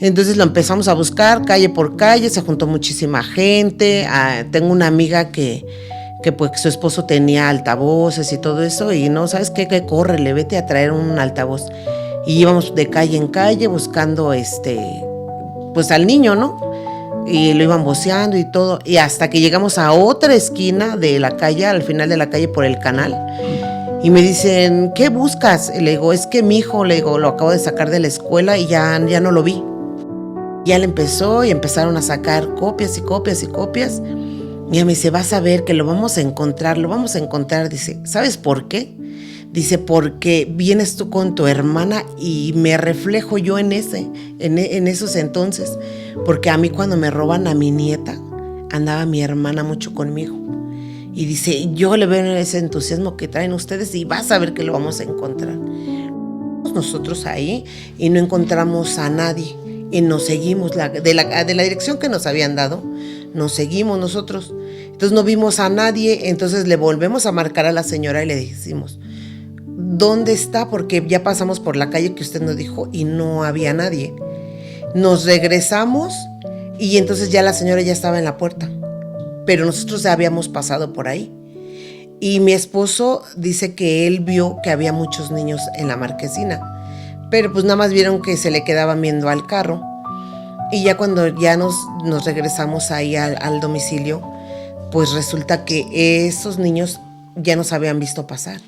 Entonces lo empezamos a buscar calle por calle, se juntó muchísima gente. Tengo una amiga que pues su esposo tenía altavoces y todo eso, y no, ¿sabes qué? Que córrele, vete a traer un altavoz. Y íbamos de calle en calle buscando pues al niño, ¿no? Y lo iban voceando y todo, y hasta que llegamos a otra esquina de la calle, al final de la calle por el canal, y me dicen, ¿qué buscas? Y le digo, es que mi hijo, le digo, lo acabo de sacar de la escuela y ya no lo vi. Ya le empezó y empezaron a sacar copias y copias y copias. Y ella me dice, vas a ver que lo vamos a encontrar, dice, ¿sabes por qué? Dice, porque vienes tú con tu hermana y me reflejo yo en esos entonces, porque a mí cuando me roban a mi nieta, andaba mi hermana mucho conmigo. Y dice, yo le veo ese entusiasmo que traen ustedes y vas a ver que lo vamos a encontrar. Nosotros ahí y no encontramos a nadie y nos seguimos de la dirección que nos habían dado, nos seguimos nosotros. Entonces no vimos a nadie, entonces le volvemos a marcar a la señora y le decimos, ¿dónde está? Porque ya pasamos por la calle que usted nos dijo y no había nadie. Nos regresamos y entonces ya la señora ya estaba en la puerta, pero nosotros ya habíamos pasado por ahí. Y mi esposo dice que él vio que había muchos niños en la marquesina, pero pues nada más vieron que se le quedaban viendo al carro. Y ya cuando ya nos regresamos ahí al domicilio, pues resulta que esos niños ya nos habían visto pasar.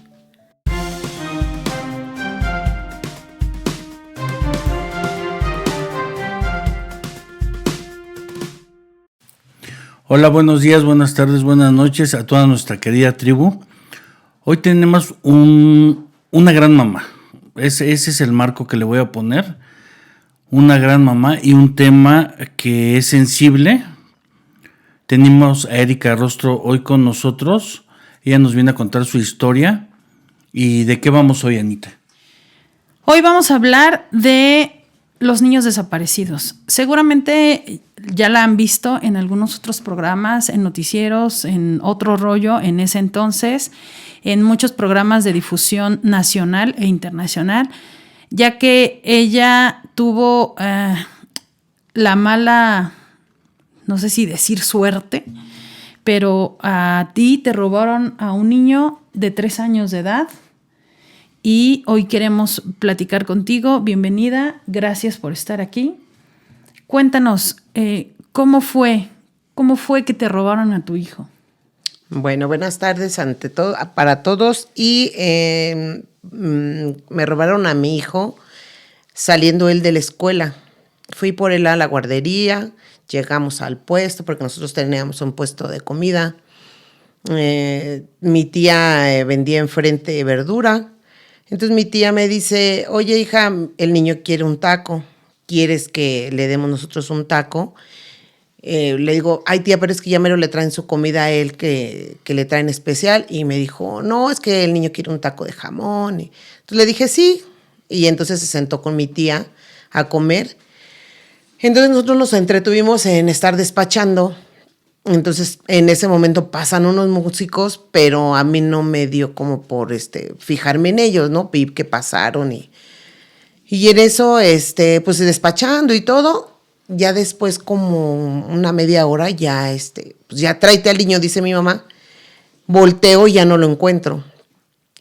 Hola, buenos días, buenas tardes, buenas noches a toda nuestra querida tribu. Hoy tenemos una gran mamá. Ese es el marco que le voy a poner. Una gran mamá y un tema que es sensible. Tenemos a Erika Rostro hoy con nosotros. Ella nos viene a contar su historia. ¿Y de qué vamos hoy, Anita? Hoy vamos a hablar de los niños desaparecidos. Seguramente ya la han visto en algunos otros programas, en noticieros, en Otro Rollo, en ese entonces, en muchos programas de difusión nacional e internacional, ya que ella tuvo la mala, no sé si decir suerte, pero a ti te robaron a un niño de 3 años de edad. Y hoy queremos platicar contigo. Bienvenida, gracias por estar aquí. Cuéntanos, ¿cómo fue que te robaron a tu hijo? Bueno, buenas tardes ante todo, para todos. Y me robaron a mi hijo saliendo él de la escuela. Fui por él a la guardería, llegamos al puesto, porque nosotros teníamos un puesto de comida. Mi tía vendía enfrente verdura. Entonces mi tía me dice, oye hija, el niño quiere un taco, ¿quieres que le demos nosotros un taco? Le digo, ay tía, pero es que ya mero le traen su comida a él que le traen especial. Y me dijo, no, es que el niño quiere un taco de jamón. Entonces le dije, sí. Y entonces se sentó con mi tía a comer. Entonces nosotros nos entretuvimos en estar despachando. Entonces, en ese momento pasan unos músicos, pero a mí no me dio como por fijarme en ellos, ¿no? Vi que pasaron y en eso, pues despachando y todo, ya después como una media hora ya, pues ya tráete al niño, dice mi mamá. Volteo y ya no lo encuentro.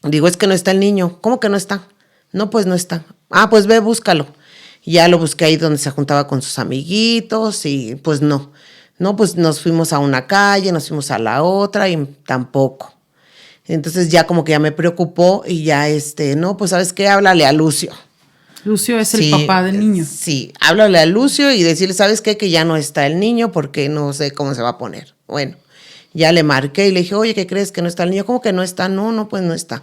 Digo, es que no está el niño. ¿Cómo que no está? No, pues no está. Ah, pues ve, búscalo. Ya lo busqué ahí donde se juntaba con sus amiguitos y pues no. No, pues nos fuimos a una calle, nos fuimos a la otra y tampoco. Entonces ya como que ya me preocupó y ya no, pues ¿sabes qué? Háblale a Lucio. Lucio es el papá del niño. Sí, háblale a Lucio y decirle, ¿sabes qué? Que ya no está el niño porque no sé cómo se va a poner. Bueno, ya le marqué y le dije, oye, ¿qué crees que no está el niño? ¿Cómo que no está? No, pues no está.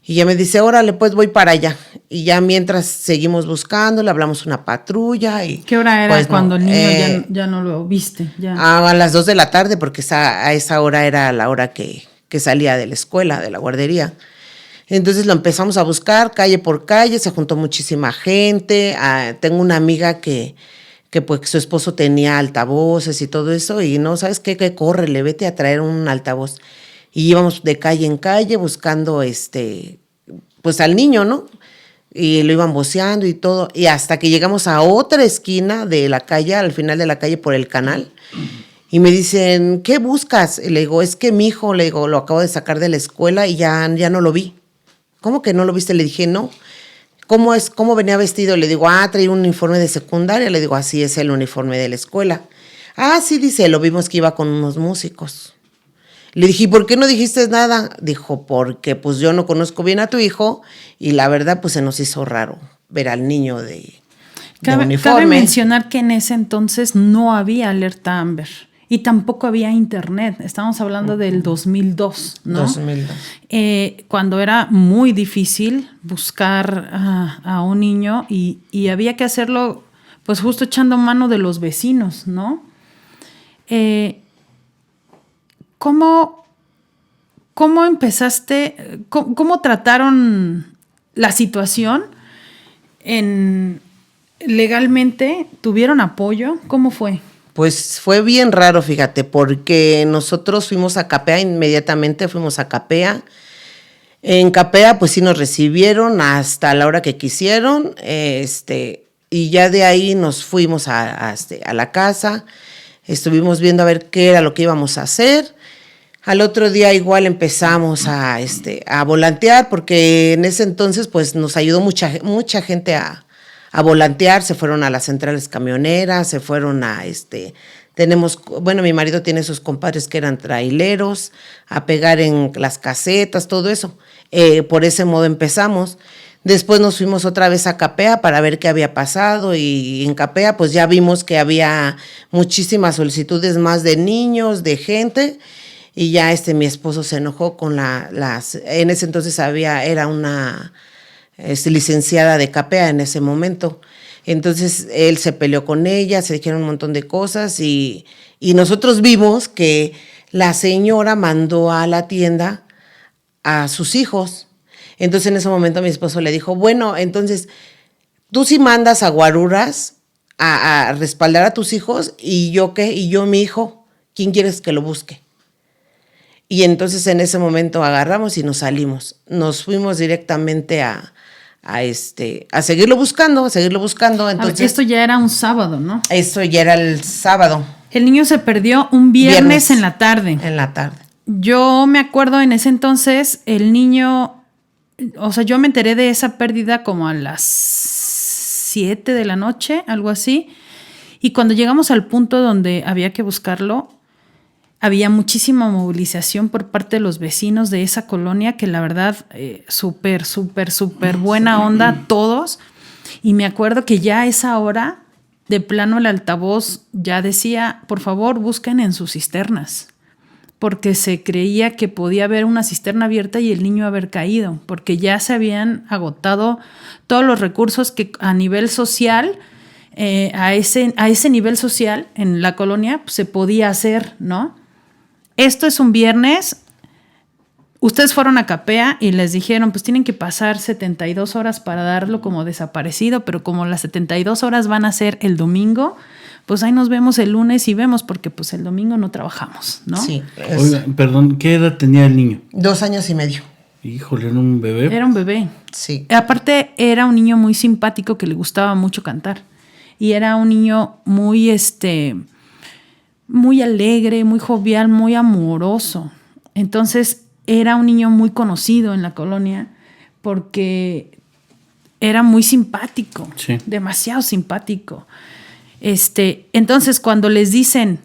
Y ya me dice, órale, pues voy para allá. Y ya mientras seguimos buscando, le hablamos una patrulla. Y ¿qué hora era pues cuando el niño ya no lo viste? Ya. A las 2 de la tarde, porque a esa hora era la hora que salía de la escuela, de la guardería. Entonces lo empezamos a buscar calle por calle, se juntó muchísima gente. Tengo una amiga que pues su esposo tenía altavoces y todo eso. Y no, ¿sabes qué? Que córrele, vete a traer un altavoz. Y íbamos de calle en calle buscando pues al niño, ¿no? Y lo iban voceando y todo. Y hasta que llegamos a otra esquina de la calle, al final de la calle por el canal. Y me dicen, ¿qué buscas? Y le digo, es que mi hijo, le digo, lo acabo de sacar de la escuela y ya no lo vi. ¿Cómo que no lo viste? Le dije, no. ¿Cómo venía vestido? Le digo, traía un uniforme de secundaria. Le digo, así es el uniforme de la escuela. Sí, dice, lo vimos que iba con unos músicos. Le dije, ¿y por qué no dijiste nada? Dijo, porque pues yo no conozco bien a tu hijo y la verdad pues se nos hizo raro ver al niño de uniforme. Cabe mencionar que en ese entonces no había alerta Amber y tampoco había internet. Estamos hablando del 2002, ¿no? 2002. Cuando era muy difícil buscar a un niño y había que hacerlo pues justo echando mano de los vecinos, ¿no? ¿Cómo empezaste, cómo trataron la situación legalmente? ¿Tuvieron apoyo? ¿Cómo fue? Pues fue bien raro, fíjate, porque nosotros fuimos a Capea, inmediatamente fuimos a Capea. En Capea pues sí nos recibieron hasta la hora que quisieron, y ya de ahí nos fuimos a la casa, estuvimos viendo a ver qué era lo que íbamos a hacer. Al otro día igual empezamos a volantear, porque en ese entonces pues nos ayudó mucha gente a volantear. Se fueron a las centrales camioneras, se fueron mi marido tiene sus compadres que eran traileros, a pegar en las casetas, todo eso. Por ese modo empezamos. Después nos fuimos otra vez a Capea para ver qué había pasado, y en Capea pues ya vimos que había muchísimas solicitudes más de niños, de gente. Y ya mi esposo se enojó con en ese entonces era una licenciada de Capea en ese momento. Entonces él se peleó con ella, se dijeron un montón de cosas y nosotros vimos que la señora mandó a la tienda a sus hijos. Entonces en ese momento mi esposo le dijo, bueno, entonces tú sí mandas a guaruras a respaldar a tus hijos, ¿y yo qué? ¿Y yo mi hijo? ¿Quién quieres que lo busque? Y entonces en ese momento agarramos y nos salimos. Nos fuimos directamente a seguirlo buscando, Entonces, esto ya era un sábado, ¿no? Esto ya era el sábado. El niño se perdió un viernes en la tarde. En la tarde. Yo me acuerdo en ese entonces, el niño, o sea, yo me enteré de esa pérdida como a las 7 de la noche, algo así. Y cuando llegamos al punto donde había que buscarlo, había muchísima movilización por parte de los vecinos de esa colonia, que la verdad, súper buena onda todos. Y me acuerdo que ya a esa hora, de plano el altavoz ya decía, por favor, busquen en sus cisternas, porque se creía que podía haber una cisterna abierta y el niño haber caído, porque ya se habían agotado todos los recursos que a nivel social, a ese nivel social en la colonia, pues, se podía hacer, ¿no? Esto es un viernes. Ustedes fueron a Capea y les dijeron, pues tienen que pasar 72 horas para darlo como desaparecido, pero como las 72 horas van a ser el domingo, pues ahí nos vemos el lunes y vemos, porque pues el domingo no trabajamos, ¿no? Sí. Oiga, perdón, ¿qué edad tenía el niño? 2 años y medio. Híjole, ¿era un bebé? Era un bebé. Sí. Aparte, era un niño muy simpático que le gustaba mucho cantar. Y era un niño muy, muy alegre, muy jovial, muy amoroso. Entonces, era un niño muy conocido en la colonia porque era muy simpático, sí, demasiado simpático. Entonces, cuando les dicen,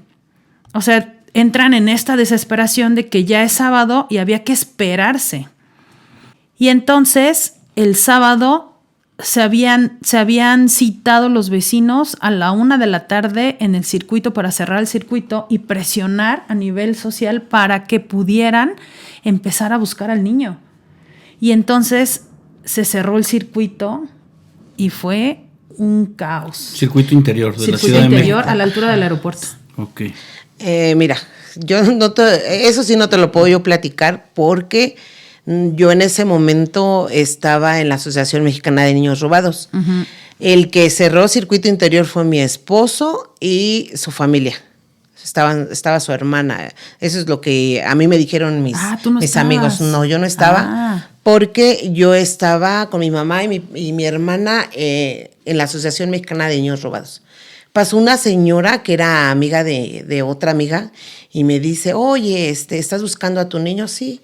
o sea, entran en esta desesperación de que ya es sábado y había que esperarse. Y entonces, el sábado se habían citado los vecinos a la 1 de la tarde en el circuito para cerrar el circuito y presionar a nivel social para que pudieran empezar a buscar al niño. Y entonces se cerró el circuito y fue un caos. Circuito interior de la Ciudad de México. Circuito interior a la altura del aeropuerto. Ok. Mira, yo eso sí no te lo puedo yo platicar, porque yo en ese momento estaba en la Asociación Mexicana de Niños Robados. Uh-huh. El que cerró circuito interior fue mi esposo y su familia. Estaba su hermana. Eso es lo que a mí me dijeron mis amigos. No, yo no estaba, porque yo estaba con mi mamá y mi hermana en la Asociación Mexicana de Niños Robados. Pasó una señora que era amiga de otra amiga y me dice, oye, ¿estás buscando a tu niño? Sí.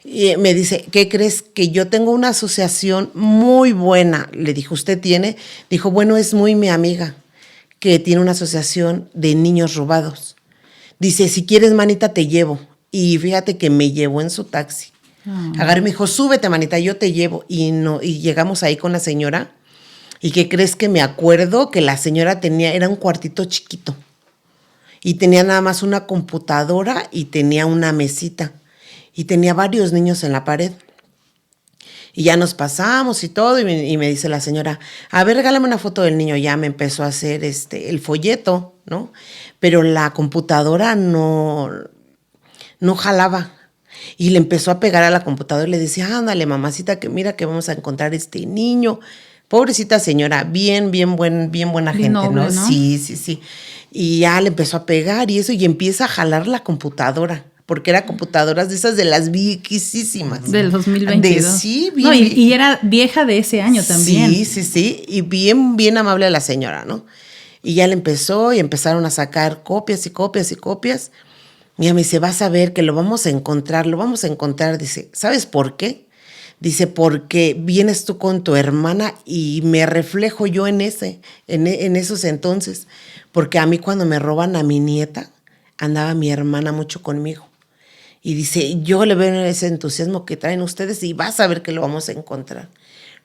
Y me dice, ¿qué crees? Que yo tengo una asociación muy buena. Le dijo, ¿usted tiene? Dijo, bueno, es muy mi amiga, que tiene una asociación de niños robados. Dice, si quieres, manita, te llevo. Y fíjate que me llevó en su taxi. Agarré y me dijo, súbete, manita, yo te llevo. Y llegamos ahí con la señora. ¿Y qué crees? Que me acuerdo que la señora era un cuartito chiquito. Y tenía nada más una computadora y tenía una mesita. Y tenía varios niños en la pared. Y ya nos pasamos y todo. Y me dice la señora, a ver, regálame una foto del niño. Ya me empezó a hacer el folleto, ¿no? Pero la computadora no jalaba. Y le empezó a pegar a la computadora y le decía, ándale, mamacita, que mira que vamos a encontrar este niño. Pobrecita señora, bien buena gente, noble, ¿no? Sí. Y ya le empezó a pegar y eso, y empieza a jalar la computadora, porque era computadoras de esas de las viejísimas. Del 2022. Sí, bien. No, y era vieja de ese año también. Sí, y bien amable la señora, ¿no? Y ya le empezó y empezaron a sacar copias. Y ella me dice, vas a ver que lo vamos a encontrar. Dice, ¿sabes por qué? Dice, porque vienes tú con tu hermana y me reflejo yo en esos entonces. Porque a mí cuando me roban a mi nieta, andaba mi hermana mucho conmigo. Y dice, yo le veo ese entusiasmo que traen ustedes y vas a ver que lo vamos a encontrar.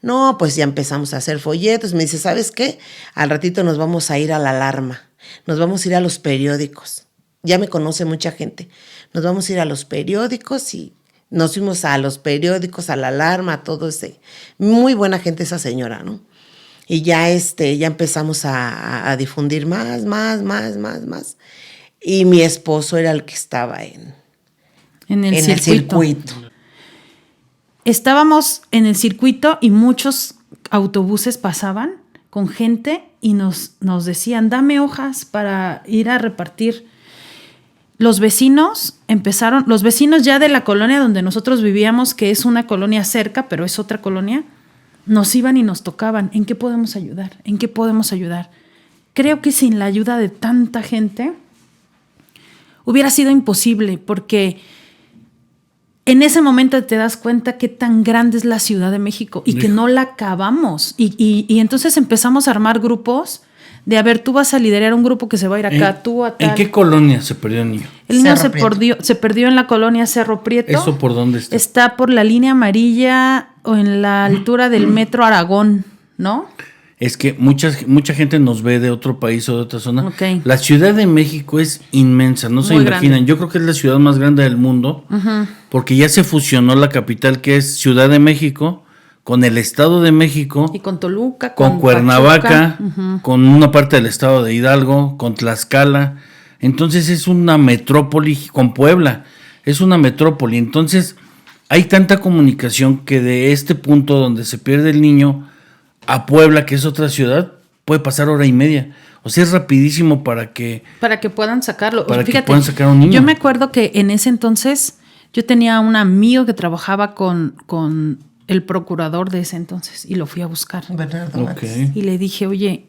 No, pues ya empezamos a hacer folletos. Me dice, ¿sabes qué? Al ratito nos vamos a ir a la alarma. Nos vamos a ir a los periódicos. Ya me conoce mucha gente. Nos vamos a ir a los periódicos y nos fuimos a los periódicos, a la alarma, todo ese. Muy buena gente esa señora, ¿no? Y ya ya empezamos a difundir más. Y mi esposo era el que estaba en el circuito. Estábamos en el circuito y muchos autobuses pasaban con gente y nos decían, dame hojas para ir a repartir. Los vecinos ya de la colonia donde nosotros vivíamos, que es una colonia cerca, pero es otra colonia, nos iban y nos tocaban. ¿En qué podemos ayudar? Creo que sin la ayuda de tanta gente hubiera sido imposible, porque en ese momento te das cuenta qué tan grande es la Ciudad de México y que no la acabamos. Y entonces empezamos a armar grupos de, a ver, tú vas a liderar un grupo que se va a ir acá, tú a tal. ¿En qué colonia se perdió el niño? El niño se perdió en la colonia Cerro Prieto. ¿Eso por dónde está? Está por la línea amarilla o en la altura del Metro Aragón, ¿no? Es que mucha gente nos ve de otro país o de otra zona. Okay. La Ciudad de México es inmensa, no se imaginan. Grande. Yo creo que es la ciudad más grande del mundo, porque ya se fusionó la capital, que es Ciudad de México, con el Estado de México. Y con Toluca, con Cuernavaca, con una parte del Estado de Hidalgo, con Tlaxcala. Entonces es una metrópoli, con Puebla, es una metrópoli. Entonces hay tanta comunicación que de este punto donde se pierde el niño a Puebla, que es otra ciudad, puede pasar 1:30. O sea, es rapidísimo para que puedan sacarlo. Fíjate, que puedan sacar a un niño. Yo me acuerdo que en ese entonces yo tenía un amigo que trabajaba con el procurador de ese entonces y lo fui a buscar. Okay. Y le dije, oye,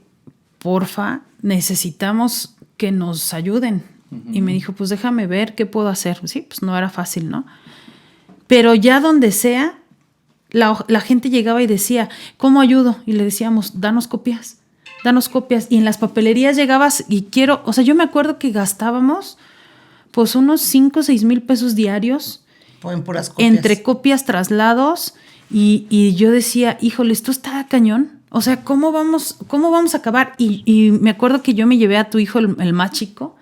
porfa, necesitamos que nos ayuden. Y me dijo, pues déjame ver qué puedo hacer. Sí, pues no era fácil, ¿no? Pero ya donde sea, la gente llegaba y decía, ¿cómo ayudo? Y le decíamos, danos copias. Y en las papelerías llegabas y yo me acuerdo que gastábamos pues unos 5 o 6 mil pesos diarios. En puras copias. Entre copias, traslados. Y yo decía, híjole, esto está cañón. O sea, ¿cómo vamos a acabar? Y me acuerdo que yo me llevé a tu hijo, el más chico,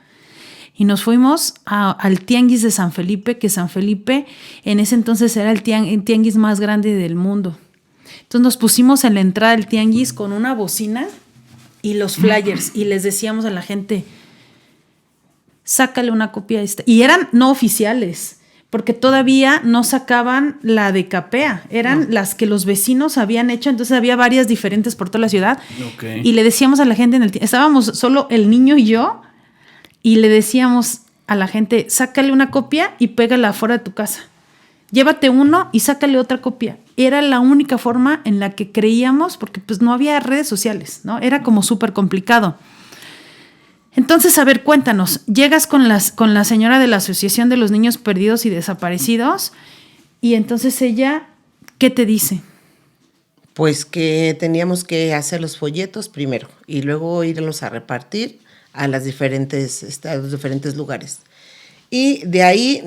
y nos fuimos al tianguis de San Felipe, que San Felipe en ese entonces era el tianguis más grande del mundo. Entonces nos pusimos en la entrada del tianguis con una bocina y los flyers y les decíamos a la gente, sácale una copia a esta. Y eran no oficiales, porque todavía no sacaban la de Capea, eran las que los vecinos habían hecho, entonces había varias diferentes por toda la ciudad. Okay. Y le decíamos a la gente, estábamos solo el niño y yo, y le decíamos a la gente, sácale una copia y pégala afuera de tu casa. llévate uno y sácale otra copia. Era la única forma en la que creíamos, porque pues no había redes sociales, ¿no? Era como súper complicado. Entonces, a ver, cuéntanos, llegas con la señora de la Asociación de los Niños Perdidos y Desaparecidos y entonces ella, ¿qué te dice? Pues que teníamos que hacer los folletos primero y luego irlos a repartir a los diferentes lugares. Y de ahí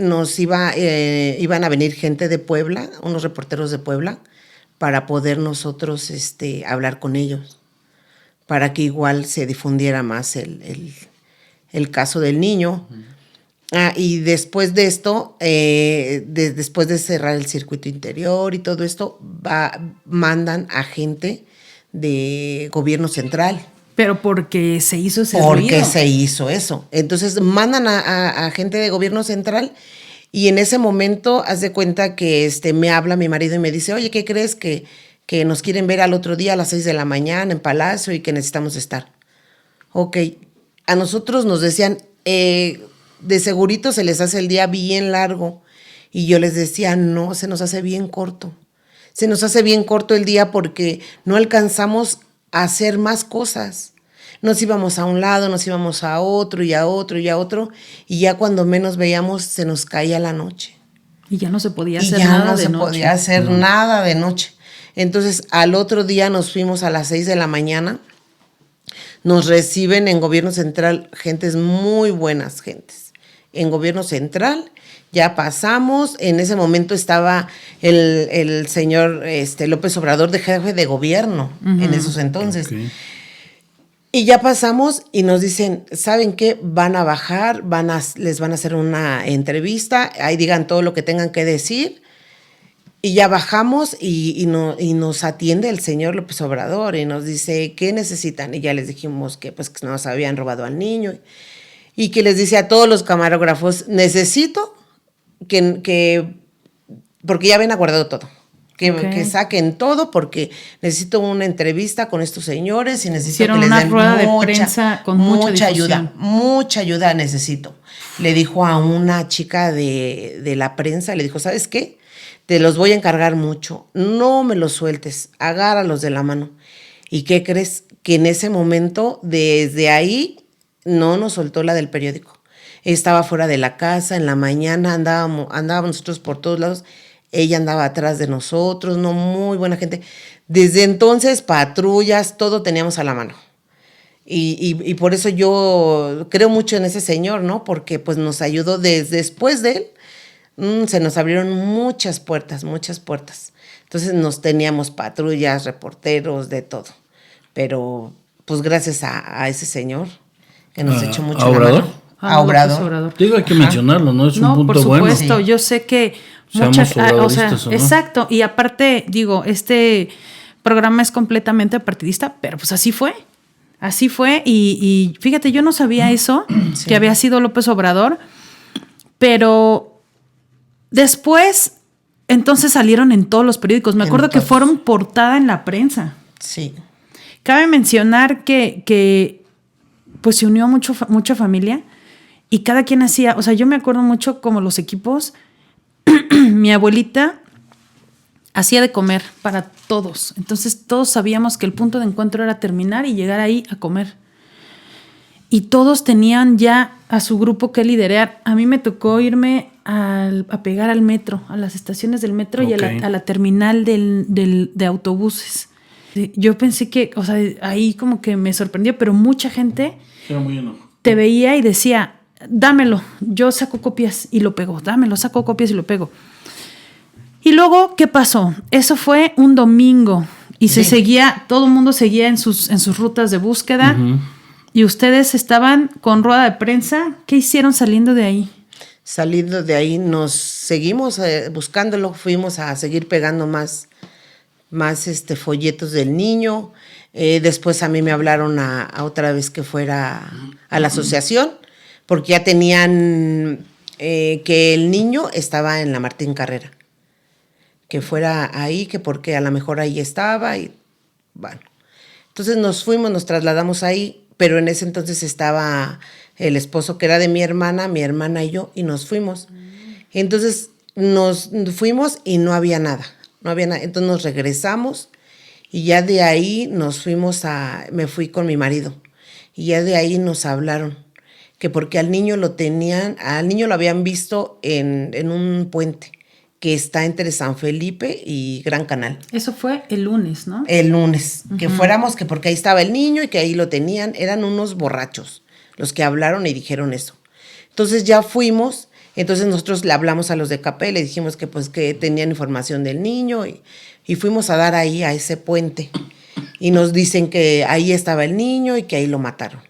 iban a venir gente de Puebla, unos reporteros de Puebla, para poder nosotros hablar con ellos, para que igual se difundiera más el caso del niño. Y después de esto, después de cerrar el circuito interior y todo esto, mandan a gente de gobierno central. Pero porque se hizo ese Porque ruido. se hizo eso. Entonces mandan a gente de gobierno central y en ese momento haz de cuenta que me habla mi marido y me dice, oye, ¿qué crees? Que nos quieren ver al otro día a las 6 de la mañana en Palacio y que necesitamos estar. Ok, a nosotros nos decían, de segurito se les hace el día bien largo. Y yo les decía, no, se nos hace bien corto. Se nos hace bien corto el día porque no alcanzamos a hacer más cosas. Nos íbamos a un lado, nos íbamos a otro y a otro y a otro. Y ya cuando menos veíamos se nos caía la noche. Y ya no se podía hacer ya nada no de se noche. podía hacer nada de noche. Entonces, al otro día nos fuimos a las 6 de la mañana. Nos reciben en Gobierno Central gentes muy buenas gentes. En Gobierno Central ya pasamos. En ese momento estaba el señor López Obrador de jefe de gobierno en esos entonces. Okay. Y ya pasamos y nos dicen, ¿saben qué? Van a bajar, les van a hacer una entrevista, ahí digan todo lo que tengan que decir. Y ya bajamos y nos atiende el señor López Obrador y nos dice, ¿qué necesitan? Y ya les dijimos que pues que nos habían robado al niño. Y que les dice a todos los camarógrafos, necesito que porque ya habían aguardado todo. Que saquen todo porque necesito una entrevista con estos señores y necesito Hicieron que les una den rueda de prensa con mucha ayuda. Mucha ayuda necesito. Le dijo a una chica de la prensa, le dijo, ¿sabes qué? Te los voy a encargar mucho. No me los sueltes. Agárralos de la mano. ¿Y qué crees? Que en ese momento, desde ahí, no nos soltó la del periódico. Estaba fuera de la casa, en la mañana andábamos nosotros por todos lados. Ella andaba atrás de nosotros, no, muy buena gente. Desde entonces, patrullas, todo teníamos a la mano. Y por eso yo creo mucho en ese señor, ¿no? Porque pues nos ayudó después de él. Se nos abrieron muchas puertas, muchas puertas. Entonces nos teníamos patrullas, reporteros, de todo. Pero pues gracias a ese señor que nos echó mucho ¿A Obrador? la mano. A Obrador. Digo, hay que mencionarlo, ¿no? Es un punto por bueno. supuesto, Sí. Yo sé que Seamos obradoristas, ¿o no? exacto, y aparte, digo, este programa es completamente partidista, pero pues así fue. Así fue, y fíjate, yo no sabía eso, Sí. que había sido López Obrador, pero después, entonces salieron en todos los periódicos. Me acuerdo que fueron portada en la prensa. Sí. Cabe mencionar que pues se unió mucha familia y cada quien hacía, o sea, yo me acuerdo mucho como los equipos, mi abuelita hacía de comer para todos. Entonces todos sabíamos que el punto de encuentro era terminar y llegar ahí a comer. Y todos tenían ya a su grupo que liderar. A mí me tocó irme a pegar al metro, a las estaciones del metro y a la terminal de autobuses. Yo pensé que, o sea, ahí como que me sorprendió, pero mucha gente te veía y decía, dámelo, yo saco copias y lo pego, dámelo, saco copias y lo pego. Y luego, ¿qué pasó? Eso fue un domingo y se seguía, todo el mundo seguía en sus rutas de búsqueda. Uh-huh. Y ustedes estaban con rueda de prensa. ¿Qué hicieron saliendo de ahí? Saliendo de ahí nos seguimos buscándolo, fuimos a seguir pegando más folletos del niño. Después a mí me hablaron a otra vez que fuera a la asociación, porque ya tenían que el niño estaba en la Martín Carrera. Que fuera ahí, que porque a lo mejor ahí estaba. Y bueno, entonces nos fuimos, nos trasladamos ahí, pero en ese entonces estaba el esposo que era de mi hermana y yo, y nos fuimos. Entonces nos fuimos y no había nada. Entonces nos regresamos y ya de ahí me fui con mi marido. Y ya de ahí nos hablaron que porque al niño lo habían visto en un puente que está entre San Felipe y Gran Canal. Eso fue el lunes, ¿no? El lunes, que fuéramos, que porque ahí estaba el niño y que ahí lo tenían, eran unos borrachos los que hablaron y dijeron eso. Entonces ya fuimos, entonces nosotros le hablamos a los de CAPE, le dijimos que pues que tenían información del niño y fuimos a dar ahí a ese puente y nos dicen que ahí estaba el niño y que ahí lo mataron.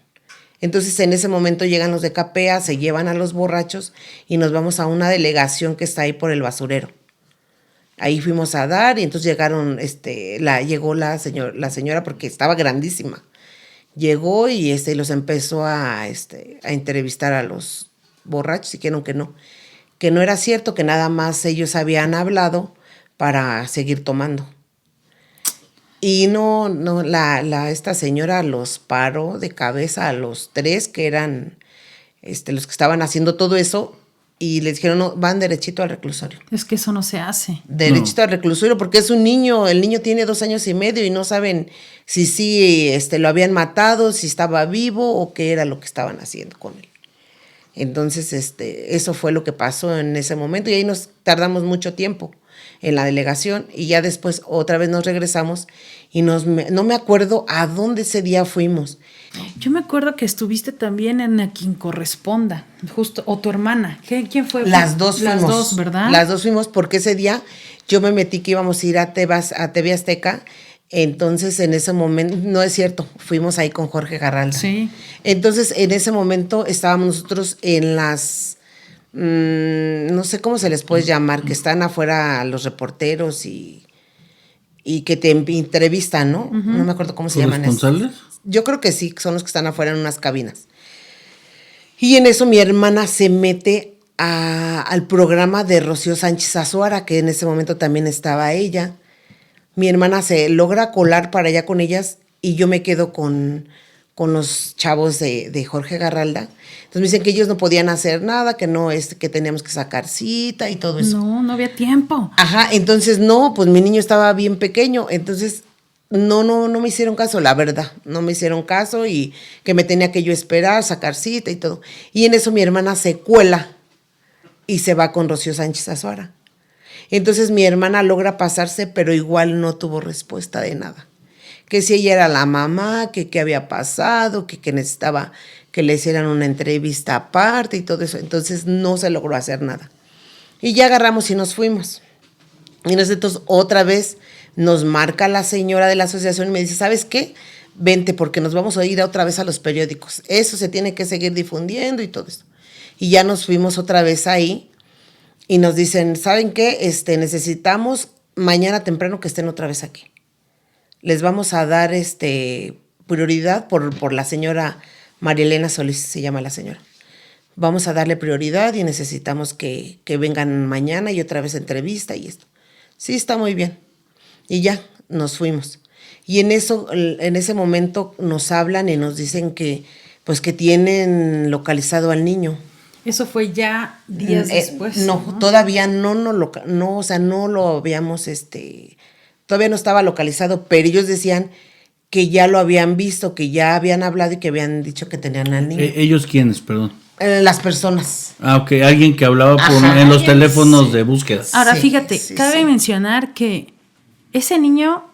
Entonces en ese momento llegan los de CAPEA, se llevan a los borrachos y nos vamos a una delegación que está ahí por el basurero. Ahí fuimos a dar y entonces llegó la señora porque estaba grandísima. Llegó y los empezó a entrevistar a los borrachos y dijeron que no era cierto, que nada más ellos habían hablado para seguir tomando. Y esta señora los paró de cabeza a los 3 que eran los que estaban haciendo todo eso y les dijeron, no, van derechito al reclusorio. Es que eso no se hace. Derechito al reclusorio porque es un niño, el niño tiene 2 años y medio y no saben si sí lo habían matado, si estaba vivo o qué era lo que estaban haciendo con él. Entonces, eso fue lo que pasó en ese momento y ahí nos tardamos mucho tiempo en la delegación y ya después otra vez nos regresamos y no me acuerdo a dónde ese día fuimos. Yo me acuerdo que estuviste también en A Quien Corresponda, justo, o tu hermana. ¿Quién fue? Las dos fuimos. Las dos, ¿verdad? Las dos fuimos porque ese día yo me metí que íbamos a ir a TV Azteca. Entonces, en ese momento, no es cierto, fuimos ahí con Jorge Garralda. Sí. Entonces, en ese momento estábamos nosotros en las, no sé cómo se les puede llamar, que están afuera los reporteros y que te entrevistan, ¿no? Uh-huh. No me acuerdo cómo se llaman. ¿Corresponsales? Yo creo que sí, son los que están afuera en unas cabinas. Y en eso mi hermana se mete al programa de Rocío Sánchez Azuara, que en ese momento también estaba ella. Mi hermana se logra colar para allá con ellas y yo me quedo con los chavos de Jorge Garralda. Entonces me dicen que ellos no podían hacer nada, que no, que teníamos que sacar cita y todo eso. No había tiempo. Ajá, entonces pues mi niño estaba bien pequeño, entonces no me hicieron caso, la verdad, no me hicieron caso y que me tenía que yo esperar, sacar cita y todo. Y en eso mi hermana se cuela y se va con Rocío Sánchez Azuara. Entonces mi hermana logra pasarse, pero igual no tuvo respuesta de nada. Que si ella era la mamá, que qué había pasado, que necesitaba que le hicieran una entrevista aparte y todo eso. Entonces no se logró hacer nada. Y ya agarramos y nos fuimos. Y nosotros otra vez nos marca la señora de la asociación y me dice, ¿sabes qué? Vente porque nos vamos a ir otra vez a los periódicos. Eso se tiene que seguir difundiendo y todo eso. Y ya nos fuimos otra vez ahí. Y nos dicen, ¿saben qué? Necesitamos mañana temprano que estén otra vez aquí. Les vamos a dar prioridad por la señora María Elena Solís, se llama la señora. Vamos a darle prioridad y necesitamos que vengan mañana y otra vez entrevista y esto. Sí, está muy bien. Y ya, nos fuimos. Y en ese momento nos hablan y nos dicen que tienen localizado al niño. Eso fue ya días después. No, todavía no lo habíamos, todavía no estaba localizado, pero ellos decían que ya lo habían visto, que ya habían hablado y que habían dicho que tenían al niño. ¿Ellos quiénes, perdón? Las personas. Ah, ok, alguien que hablaba en los teléfonos de búsqueda. Ahora, fíjate, cabe mencionar que ese niño,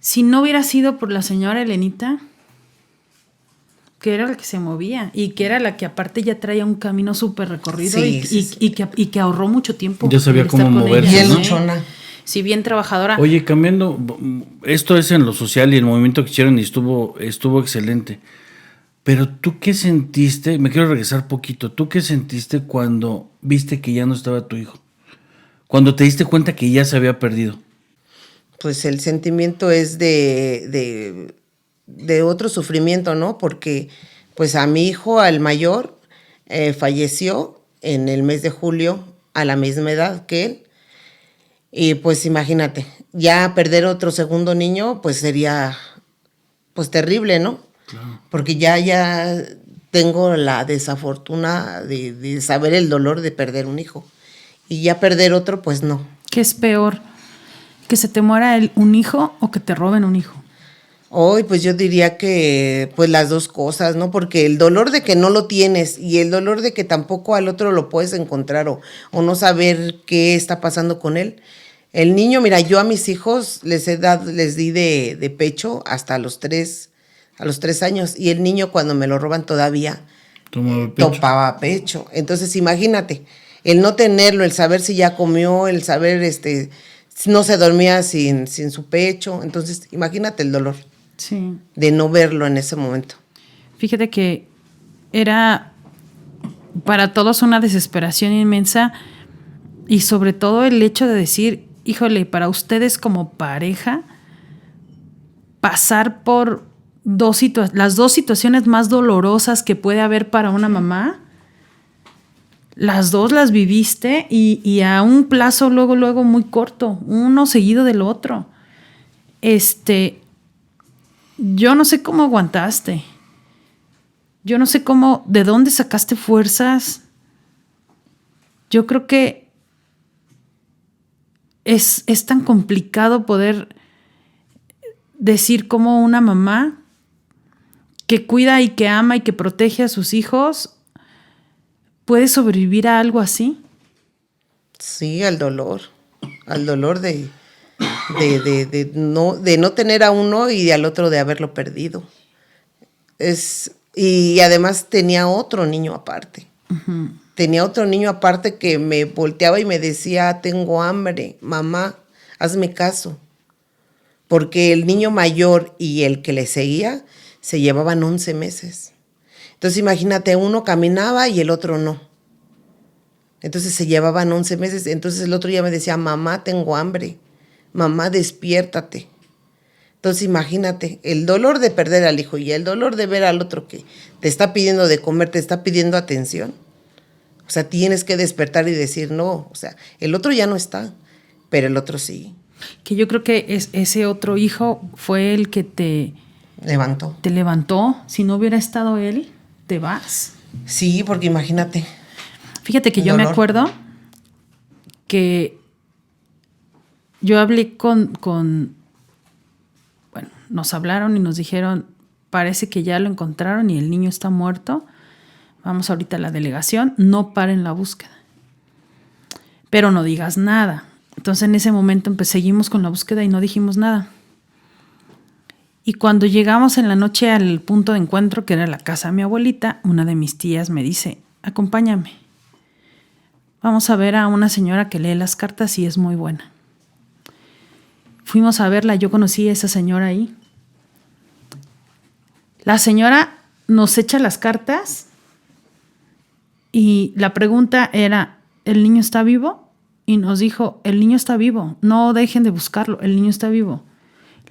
si no hubiera sido por la señora Elenita, que era la que se movía y que era la que aparte ya traía un camino súper recorrido y que ahorró mucho tiempo. Ya sabía cómo moverse, bien luchona. Sí, bien trabajadora. Oye, cambiando, esto es en lo social y el movimiento que hicieron y estuvo excelente. Pero ¿tú qué sentiste? Me quiero regresar poquito. ¿Tú qué sentiste cuando viste que ya no estaba tu hijo? Cuando te diste cuenta que ya se había perdido. Pues el sentimiento es de otro sufrimiento, ¿no? Porque pues a mi hijo, al mayor, falleció en el mes de julio a la misma edad que él. Y pues imagínate, ya perder otro segundo niño pues sería pues terrible, ¿no? Claro. Porque ya tengo la desafortuna de saber el dolor de perder un hijo. Y ya perder otro, pues no. ¿Qué es peor? ¿Que se te muera un hijo o que te roben un hijo? Hoy, pues yo diría que pues las dos cosas, ¿no? Porque el dolor de que no lo tienes y el dolor de que tampoco al otro lo puedes encontrar o no saber qué está pasando con él. El niño, mira, yo a mis hijos les di de pecho hasta los 3 años, y el niño cuando me lo roban todavía topaba pecho. Entonces imagínate, el no tenerlo, el saber si ya comió, el saber si no se dormía sin su pecho. Entonces imagínate el dolor. Sí. De no verlo en ese momento. Fíjate que era para todos una desesperación inmensa, y sobre todo el hecho de decir, híjole, para ustedes como pareja, pasar por las dos situaciones más dolorosas que puede haber para una mamá, las dos las viviste y a un plazo luego muy corto, uno seguido del otro. Yo no sé cómo aguantaste. Yo no sé de dónde sacaste fuerzas. Yo creo que es tan complicado poder decir cómo una mamá que cuida y que ama y que protege a sus hijos puede sobrevivir a algo así. Sí, al dolor de no tener a uno y al otro de haberlo perdido. Y además tenía otro niño aparte. Uh-huh. Tenía otro niño aparte que me volteaba y me decía, tengo hambre, mamá, hazme caso. Porque el niño mayor y el que le seguía se llevaban 11 meses. Entonces imagínate, uno caminaba y el otro no. Entonces se llevaban 11 meses. Entonces el otro ya me decía, mamá, tengo hambre. Mamá, despiértate. Entonces imagínate, el dolor de perder al hijo y el dolor de ver al otro que te está pidiendo de comer, te está pidiendo atención. O sea, tienes que despertar y decir, no, o sea, el otro ya no está, pero el otro sí. Que yo creo que ese otro hijo fue el que te levantó. Te levantó. Si no hubiera estado él, te vas. Sí, porque imagínate. Fíjate que yo me acuerdo que yo hablé bueno, nos hablaron y nos dijeron, parece que ya lo encontraron y el niño está muerto. Vamos ahorita a la delegación, no paren la búsqueda. Pero no digas nada. Entonces en ese momento seguimos con la búsqueda y no dijimos nada. Y cuando llegamos en la noche al punto de encuentro, que era la casa de mi abuelita, una de mis tías me dice, acompáñame. Vamos a ver a una señora que lee las cartas y es muy buena. Fuimos a verla, yo conocí a esa señora ahí. La señora nos echa las cartas y la pregunta era, ¿el niño está vivo? Y nos dijo, el niño está vivo, no dejen de buscarlo, el niño está vivo.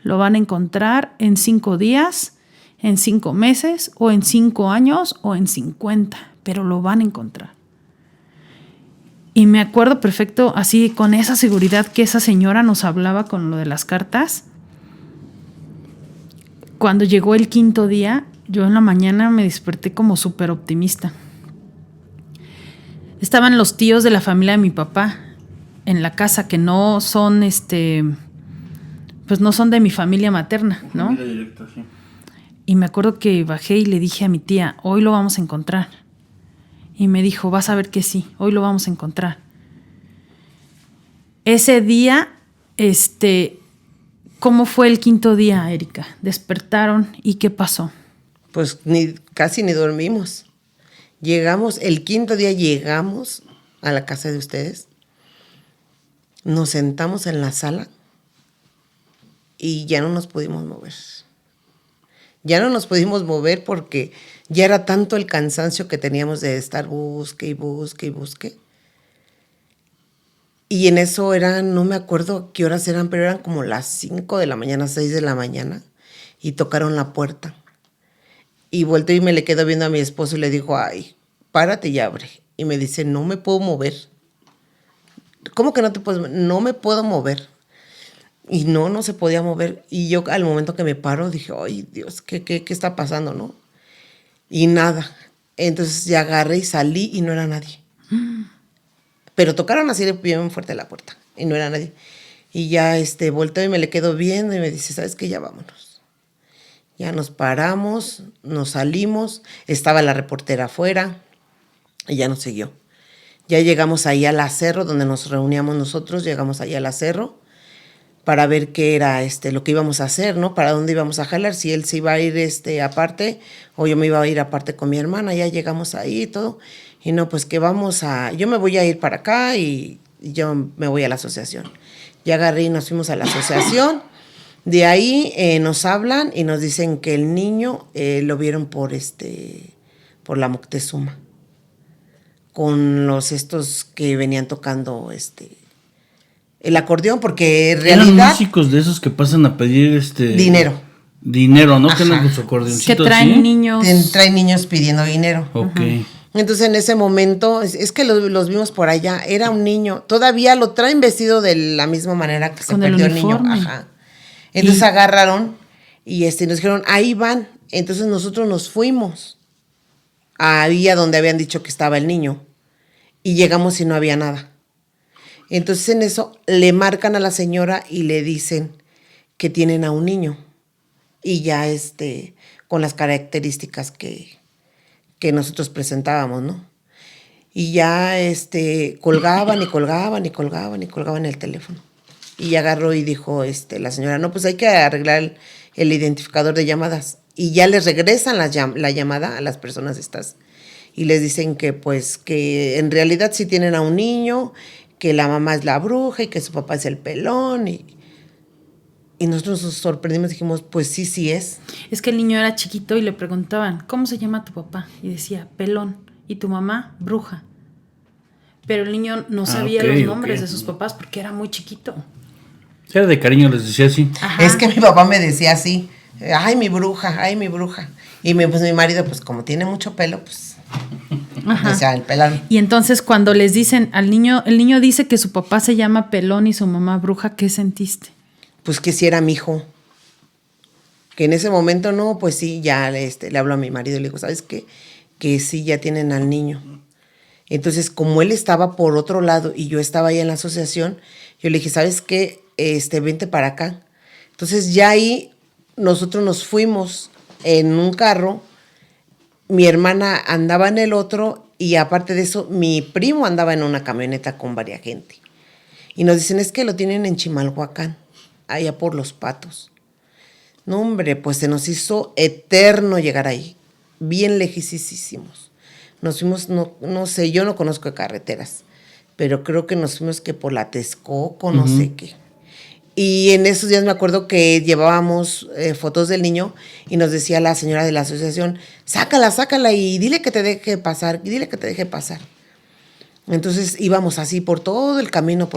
Lo van a encontrar en 5 días, en 5 meses, o en 5 años, o en 50, pero lo van a encontrar. Y me acuerdo perfecto, así con esa seguridad que esa señora nos hablaba con lo de las cartas. Cuando llegó el 5.º día, yo en la mañana me desperté como súper optimista. Estaban los tíos de la familia de mi papá en la casa, que no son pues no son de mi familia materna, ¿no? Familia directa, sí. Y me acuerdo que bajé y le dije a mi tía, hoy lo vamos a encontrar. Y me dijo, vas a ver que sí, hoy lo vamos a encontrar. Ese día, ¿cómo fue el 5.º día, Erika? Despertaron y ¿qué pasó? Pues casi ni dormimos. Llegamos, el 5.º día llegamos a la casa de ustedes. Nos sentamos en la sala y ya no nos pudimos mover. Ya no nos pudimos mover porque ya era tanto el cansancio que teníamos de estar busque y busque y busque. Y en eso no me acuerdo qué horas eran, pero eran como las 5 de la mañana, 6 de la mañana, y tocaron la puerta. Y volteé y me le quedo viendo a mi esposo y le digo, ay, párate y abre. Y me dice, no me puedo mover. ¿Cómo que no te puedes mover? No me puedo mover. Y no se podía mover. Y yo al momento que me paro dije, ay Dios, ¿qué está pasando, no? Y nada, Entonces ya agarré y salí y no era nadie. Pero tocaron así bien fuerte la puerta y no era nadie. Y ya volteo y me le quedo viendo y me dice, ¿sabes qué? Ya vámonos. Ya nos paramos, nos salimos, estaba la reportera afuera y ya nos siguió. Ya llegamos ahí al acerro donde nos reuníamos nosotros, llegamos ahí al acerro para ver qué era lo que íbamos a hacer, ¿no? Para dónde íbamos a jalar, si él se iba a ir aparte o yo me iba a ir aparte con mi hermana. Ya llegamos ahí y todo. Y no, pues que yo me voy a ir para acá y yo me voy a la asociación. Ya agarré y nos fuimos a la asociación. De ahí nos hablan y nos dicen que el niño lo vieron por la Moctezuma, con los estos que venían tocando el acordeón, porque en realidad... Eran músicos de esos que pasan a pedir dinero. Dinero, ¿no? Ajá. Que andan con su acordeoncito Que traen así. niños. Traen niños pidiendo dinero. Ok. Entonces en ese momento, es que los vimos por allá, era un niño, todavía lo traen vestido de la misma manera que se Con el perdió el niño. uniforme. Ajá. Entonces agarraron y nos dijeron, ahí van. Entonces nosotros nos fuimos ahí a donde habían dicho que estaba el niño y llegamos y no había nada. Entonces en eso le marcan a la señora y le dicen que tienen a un niño y ya con las características que nosotros presentábamos, ¿no? Y ya colgaban y colgaban y colgaban y colgaban el teléfono. Y agarró y dijo la señora, no, pues hay que arreglar el identificador de llamadas. Y ya les regresan la llamada a las personas estas. Y les dicen que pues que en realidad sí tienen a un niño, que la mamá es la bruja y que su papá es el pelón. Y nosotros nos sorprendimos, dijimos, pues sí es. Es que el niño era chiquito y le preguntaban, ¿cómo se llama tu papá? Y decía, pelón. ¿Y tu mamá? Bruja. Pero el niño no sabía los nombres de sus papás porque era muy chiquito. Era de cariño, les decía así. Ajá. Es que mi papá me decía así, ay, mi bruja, ay, mi bruja. Y pues mi marido, pues como tiene mucho pelo, pues decía el pelón. Y entonces cuando les dicen al niño, el niño dice que su papá se llama pelón y su mamá bruja, ¿qué sentiste? Pues que si era mi hijo. Que en ese momento no, pues sí, ya le hablo a mi marido y le digo, ¿sabes qué? Que sí, ya tienen al niño. Entonces, como él estaba por otro lado y yo estaba ahí en la asociación, yo le dije, ¿sabes qué? Vente para acá. Entonces ya ahí nosotros nos fuimos en un carro, mi hermana andaba en el otro y aparte de eso, mi primo andaba en una camioneta con varias gente. Y nos dicen, es que lo tienen en Chimalhuacán, allá por Los Patos. No, hombre, pues se nos hizo eterno llegar ahí, bien lejísimos. Nos fuimos, no sé, yo no conozco de carreteras, pero creo que nos fuimos que por la Texcoco, no sé qué. Y en esos días me acuerdo que llevábamos fotos del niño y nos decía la señora de la asociación, sácala y dile que te deje pasar, Entonces íbamos así por todo el camino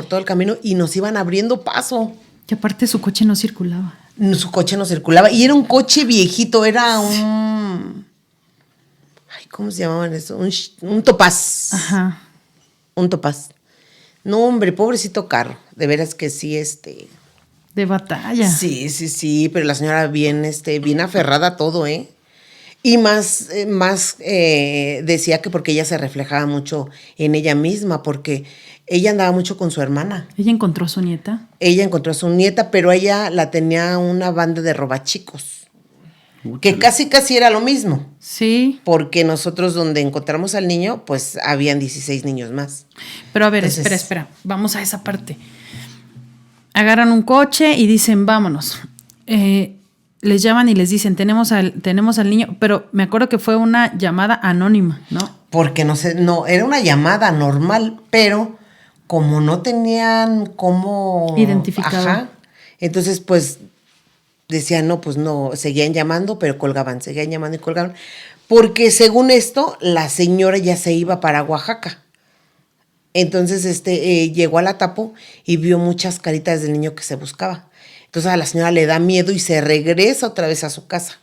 y nos iban abriendo paso. Que aparte su coche no circulaba. Su coche no circulaba y era un coche viejito, era un... Ay, ¿cómo se llamaban eso? Un Topaz. Ajá. Un Topaz. No, hombre, pobrecito carro. De veras que sí, De batalla. Sí, pero la señora bien aferrada a todo, ¿eh? Y más decía que porque ella se reflejaba mucho en ella misma, porque ella andaba mucho con su hermana. ¿Ella encontró a su nieta? Ella encontró a su nieta, pero ella la tenía una banda de robachicos. Que casi era lo mismo. Sí. Porque nosotros donde encontramos al niño, pues habían 16 niños más. Pero a ver, Entonces, espera. Vamos a esa parte. Agarran un coche y dicen, vámonos. Les llaman y les dicen, tenemos al niño. Pero me acuerdo que fue una llamada anónima, ¿no? Porque no, era una llamada normal, pero como no tenían cómo... Identificado. Ajá. Entonces, pues, decían, no, pues no, seguían llamando, pero colgaban, seguían llamando y colgaban. Porque según esto, la señora ya se iba para Oaxaca. Entonces, llegó a la Tapo y vio muchas caritas del niño que se buscaba. Entonces a la señora le da miedo y se regresa otra vez a su casa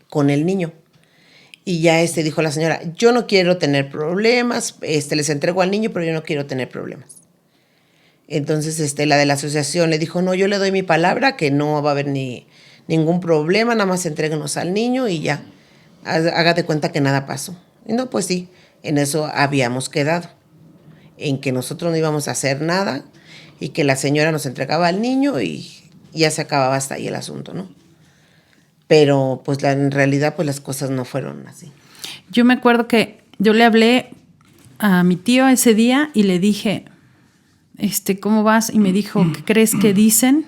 con el niño. Y ya dijo la señora, yo no quiero tener problemas, les entrego al niño, pero yo no quiero tener problemas. Entonces la de la asociación le dijo, no, yo le doy mi palabra que no va a haber ningún problema, nada más entréguenos al niño y ya, haga de cuenta que nada pasó. Y no, pues sí, en eso habíamos quedado, en que nosotros no íbamos a hacer nada y que la señora nos entregaba al niño y ya se acababa hasta ahí el asunto, ¿no? Pero pues en realidad pues las cosas no fueron así. Yo me acuerdo que yo le hablé a mi tío ese día y le dije, ¿cómo vas? Y me dijo, ¿qué crees que dicen?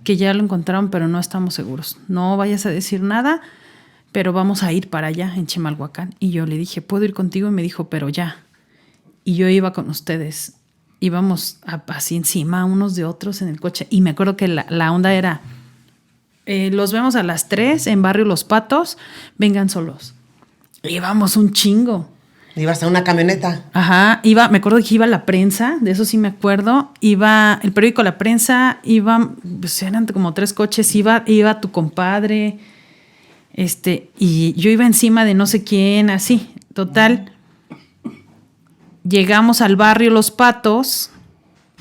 Que ya lo encontraron, pero no estamos seguros. No vayas a decir nada, pero vamos a ir para allá, en Chimalhuacán. Y yo le dije, ¿puedo ir contigo? Y me dijo, pero ya. Y yo iba con ustedes. Íbamos así encima unos de otros en el coche. Y me acuerdo que la onda era, los vemos a las 3 en Barrio Los Patos, vengan solos. Íbamos un chingo. Ibas a una camioneta. Ajá, me acuerdo que iba la prensa, de eso sí me acuerdo. Iba el periódico La Prensa, pues eran como 3 coches, iba tu compadre, y yo iba encima de no sé quién, así. Total, llegamos al barrio Los Patos,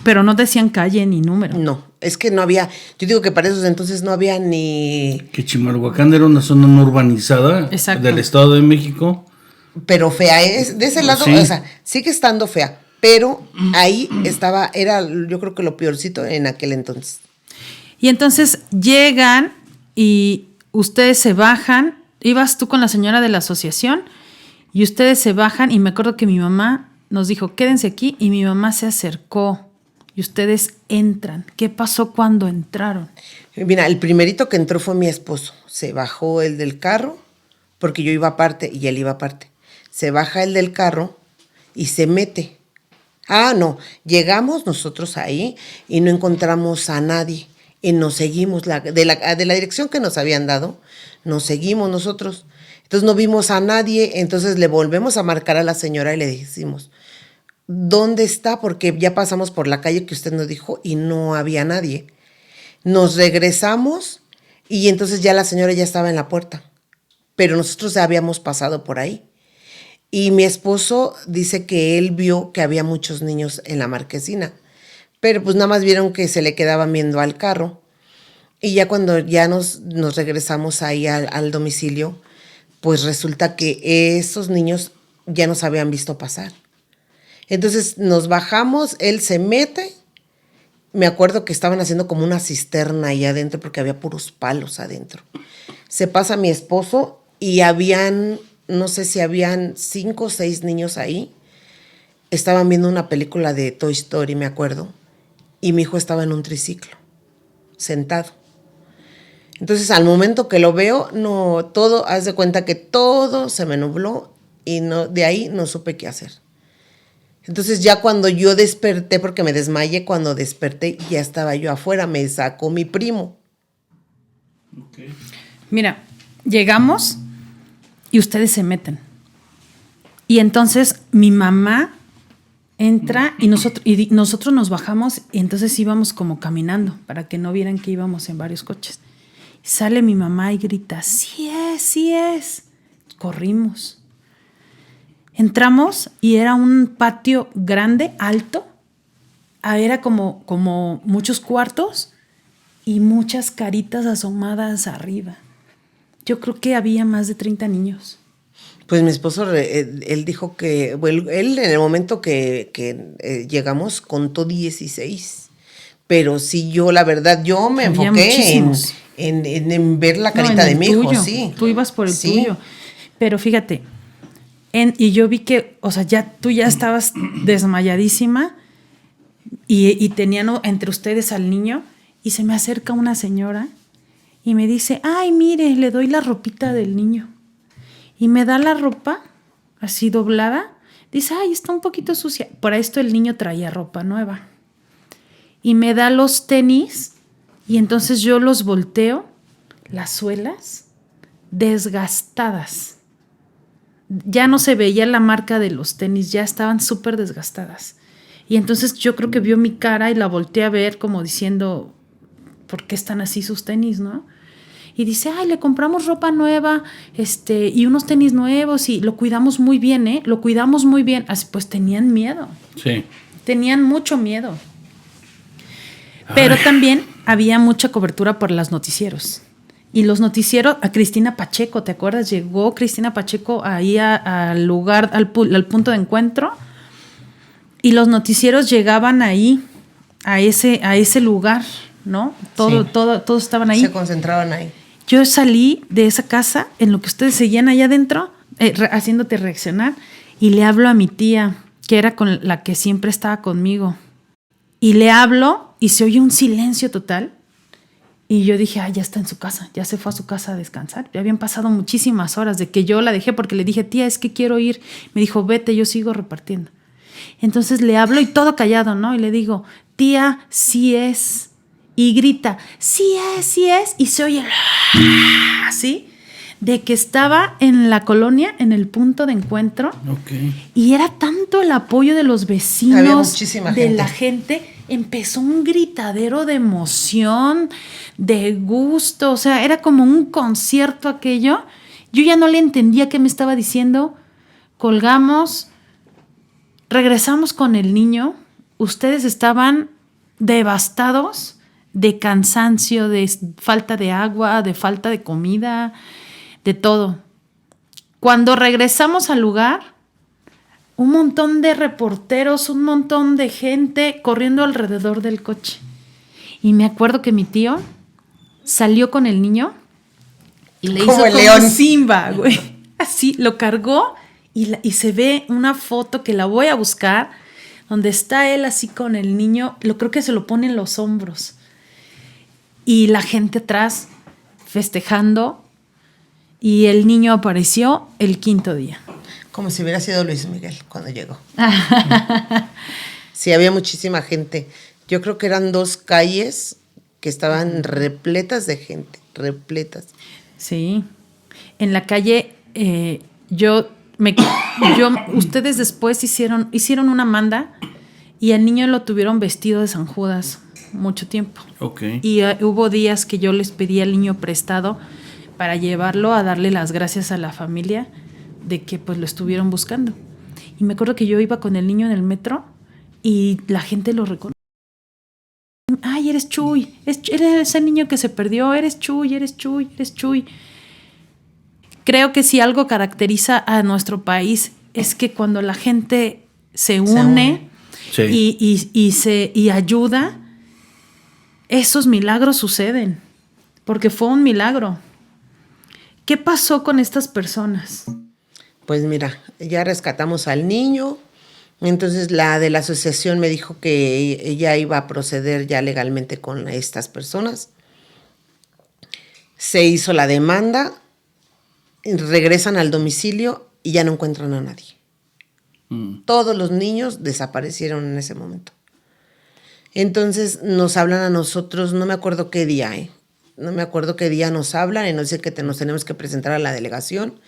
pero no decían calle ni número. No, es que no había, yo digo que para esos entonces no había ni... Que Chimalhuacán era una zona no urbanizada. Exacto. Del Estado de México. Pero fea, es de ese lado, Sí. O sea, sigue estando fea, pero ahí era yo creo que lo peorcito en aquel entonces. Y entonces llegan y ustedes se bajan, ibas tú con la señora de la asociación y ustedes se bajan y me acuerdo que mi mamá nos dijo, quédense aquí, y mi mamá se acercó y ustedes entran. ¿Qué pasó cuando entraron? Mira, el primerito que entró fue mi esposo, se bajó el del carro, porque yo iba aparte y él iba aparte. Se baja el del carro y se mete. No, llegamos nosotros ahí y no encontramos a nadie. Y nos seguimos, de la dirección que nos habían dado, nos seguimos nosotros. Entonces no vimos a nadie, entonces le volvemos a marcar a la señora y le decimos, ¿dónde está? Porque ya pasamos por la calle que usted nos dijo y no había nadie. Nos regresamos y entonces ya la señora ya estaba en la puerta, pero nosotros ya habíamos pasado por ahí. Y mi esposo dice que él vio que había muchos niños en la marquesina, pero pues nada más vieron que se le quedaban viendo al carro. Y ya cuando ya nos regresamos ahí al domicilio, pues resulta que esos niños ya nos habían visto pasar. Entonces nos bajamos, él se mete. Me acuerdo que estaban haciendo como una cisterna ahí adentro porque había puros palos adentro. Se pasa mi esposo y habían... no sé si habían 5 o 6 niños ahí. Estaban viendo una película de Toy Story, me acuerdo. Y mi hijo estaba en un triciclo, sentado. Entonces, al momento que lo veo, haz de cuenta que todo se me nubló y de ahí no supe qué hacer. Entonces, ya cuando yo desperté, porque me desmayé, cuando desperté, ya estaba yo afuera, me sacó mi primo. Okay. Mira, llegamos y ustedes se meten. Y entonces mi mamá entra y nosotros nos bajamos y entonces íbamos como caminando para que no vieran que íbamos en varios coches. Y sale mi mamá y grita, sí es. Corrimos. Entramos y era un patio grande, alto. Era como muchos cuartos y muchas caritas asomadas arriba. Yo creo que había más de 30 niños. Pues mi esposo, él dijo que, bueno, él en el momento que llegamos contó 16. Pero sí, la verdad, yo me Había enfoqué muchísimos. en ver la carita de mi hijo, sí. Tú ibas por el Sí. tuyo. Pero fíjate, y yo vi que, o sea, tú ya estabas desmayadísima y tenían entre ustedes al niño y se me acerca una señora y me dice, ay, mire, le doy la ropita del niño. Y me da la ropa así doblada. Dice, ay, está un poquito sucia. Por esto el niño traía ropa nueva. Y me da los tenis y entonces yo los volteo, las suelas desgastadas. Ya no se veía la marca de los tenis, ya estaban súper desgastadas. Y entonces yo creo que vio mi cara y la volteé a ver como diciendo, ¿por qué están así sus tenis, no? Y dice, ay, le compramos ropa nueva, y unos tenis nuevos y lo cuidamos muy bien, ¿eh? Lo cuidamos muy bien. Así pues tenían miedo. Sí. Tenían mucho miedo. Pero también había mucha cobertura por los noticieros. Y los noticieros, a Cristina Pacheco, ¿te acuerdas? Llegó Cristina Pacheco ahí al lugar, al punto de encuentro, y los noticieros llegaban ahí, a ese lugar, ¿no? Todos estaban ahí. Se concentraban ahí. Yo salí de esa casa, en lo que ustedes seguían allá adentro, haciéndote reaccionar, y le hablo a mi tía, que era con la que siempre estaba conmigo. Y le hablo, y se oye un silencio total. Y yo dije, ya está en su casa, ya se fue a su casa a descansar. Ya habían pasado muchísimas horas de que yo la dejé porque le dije, tía, es que quiero ir. Me dijo, vete, yo sigo repartiendo. Entonces le hablo y todo callado, ¿no? Y le digo, tía, sí es. Y grita, sí es. Y se oye así, de que estaba en la colonia, en el punto de encuentro. Okay. Y era tanto el apoyo de los vecinos, había muchísima de gente. la gente. Empezó un gritadero de emoción, de gusto, o sea, era como un concierto aquello. Yo ya no le entendía qué me estaba diciendo. Colgamos, regresamos con el niño. Ustedes estaban devastados de cansancio, de falta de agua, de falta de comida, de todo. Cuando regresamos al lugar, un montón de reporteros, un montón de gente corriendo alrededor del coche. Y me acuerdo que mi tío salió con el niño y le como hizo el como león. Simba, güey. Así, lo cargó y se ve una foto que la voy a buscar, donde está él así con el niño, creo que se lo pone en los hombros. Y la gente atrás festejando, y el niño apareció el 5º día. Como si hubiera sido Luis Miguel cuando llegó. Sí, había muchísima gente. Yo creo que eran 2 calles que estaban repletas de gente, repletas. Sí. En la calle, ustedes después hicieron una manda, y al niño lo tuvieron vestido de San Judas mucho tiempo. Okay. Y hubo días que yo les pedí al niño prestado para llevarlo a darle las gracias a la familia de que pues lo estuvieron buscando. Y me acuerdo que yo iba con el niño en el metro y la gente lo reconoció. Ay, eres Chuy, eres el niño que se perdió, eres Chuy. Creo que si algo caracteriza a nuestro país es que cuando la gente se une. Sí. y ayuda, esos milagros suceden, porque fue un milagro. ¿Qué pasó con estas personas? Pues mira, ya rescatamos al niño. Entonces la de la asociación me dijo que ella iba a proceder ya legalmente con estas personas. Se hizo la demanda, regresan al domicilio y ya no encuentran a nadie. Todos los niños desaparecieron en ese momento. Entonces nos hablan a nosotros, no me acuerdo qué día, no me acuerdo qué día nos hablan y nos dicen que nos tenemos que presentar a la delegación